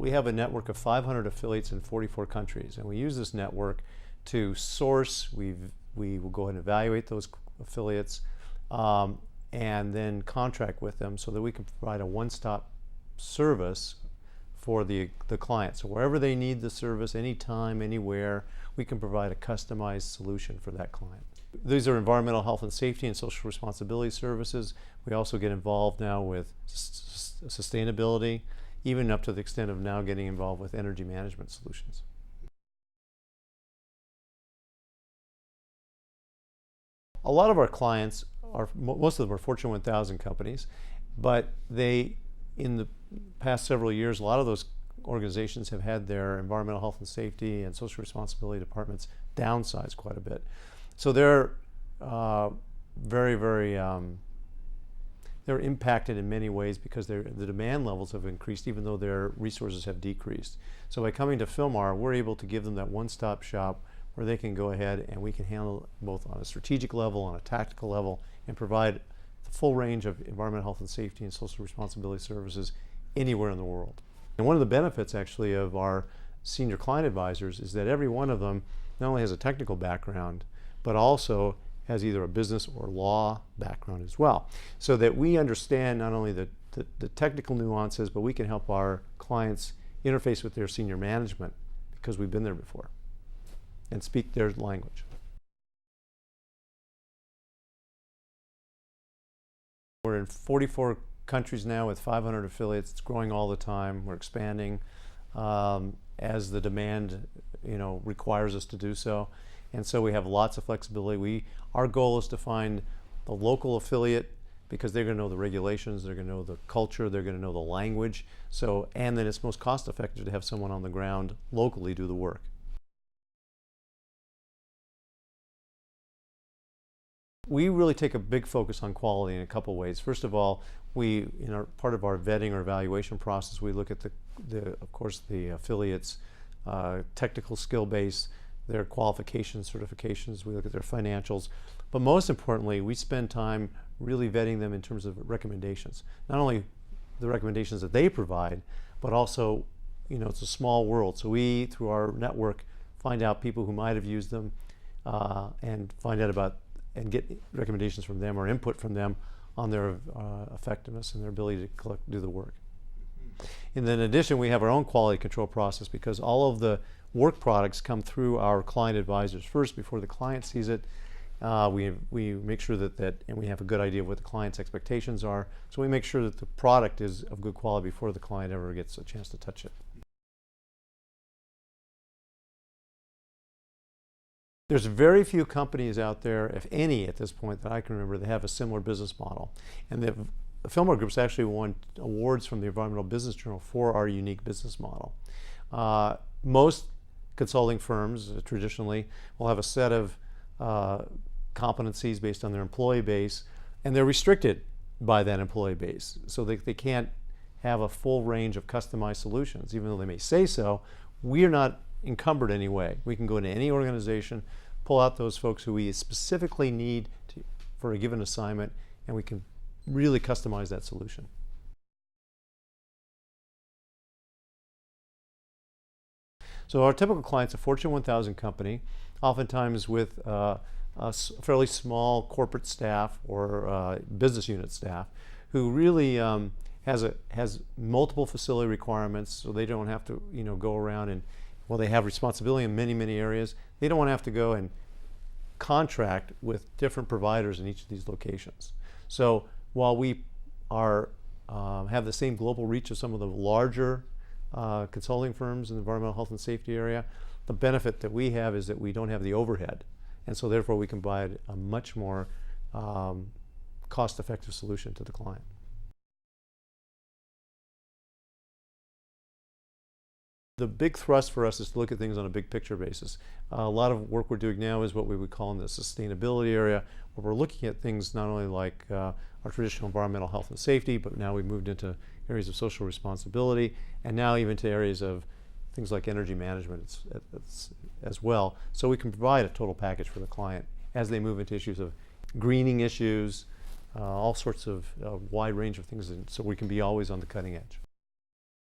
We have a network of 500 affiliates in 44 countries, and we use this network to source. We will go ahead and evaluate those affiliates and then contract with them so that we can provide a one-stop service for the client. So wherever they need the service, anytime, anywhere, we can provide a customized solution for that client. These are environmental health and safety and social responsibility services. We also get involved now with sustainability, even up to the extent of now getting involved with energy management solutions. A lot of our clients most of them are Fortune 1000 companies, but in the past several years, a lot of those organizations have had their environmental health and safety and social responsibility departments downsized quite a bit. So they're they're impacted in many ways because the demand levels have increased even though their resources have decreased. So by coming to Phylmar, we're able to give them that one-stop shop where they can go ahead and we can handle both on a strategic level, on a tactical level, and provide the full range of environmental health and safety and social responsibility services anywhere in the world. And one of the benefits actually of our senior client advisors is that every one of them not only has a technical background, but also has either a business or law background as well. So that we understand not only the technical nuances, but we can help our clients interface with their senior management because we've been there before and speak their language. We're in 44 countries now with 500 affiliates. It's growing all the time. We're expanding as the demand, requires us to do so. And so we have lots of flexibility. Our goal is to find the local affiliate because they're going to know the regulations, they're going to know the culture, they're going to know the language. And then it's most cost effective to have someone on the ground locally do the work. We really take a big focus on quality in a couple ways. First of all, part of our vetting or evaluation process, we look at of course, the affiliates' technical skill base, their qualifications, certifications, we look at their financials. But most importantly, we spend time really vetting them in terms of recommendations. Not only the recommendations that they provide, but also, it's a small world. So we, through our network, find out people who might have used them and find out about and get recommendations from them or input from them on their effectiveness and their ability to do the work. And then in addition, we have our own quality control process because all of the work products come through our client advisors first before the client sees it. We make sure and we have a good idea of what the client's expectations are. So we make sure that the product is of good quality before the client ever gets a chance to touch it. There's very few companies out there, if any at this point that I can remember, that have a similar business model. And the Phylmar Group's actually won awards from the Environmental Business Journal for our unique business model. Most consulting firms traditionally will have a set of competencies based on their employee base, and they're restricted by that employee base. So they can't have a full range of customized solutions. Even though they may say so, we are not encumbered in any way. We can go into any organization, pull out those folks who we specifically need for a given assignment, and we can really customize that solution. So our typical client's a Fortune 1000 company, oftentimes with a fairly small corporate staff or business unit staff, who really has multiple facility requirements, so they don't have to go around and, well, they have responsibility in many areas. They don't want to have to go and contract with different providers in each of these locations. So while we have the same global reach as some of the larger consulting firms in the environmental health and safety area, the benefit that we have is that we don't have the overhead. And so therefore we can provide a much more cost-effective solution to the client. The big thrust for us is to look at things on a big picture basis. A lot of work we're doing now is what we would call in the sustainability area, where we're looking at things not only like our traditional environmental health and safety, but now we've moved into areas of social responsibility, and now even to areas of things like energy management as well. So we can provide a total package for the client as they move into issues of greening issues, all sorts of wide range of things, so we can be always on the cutting edge.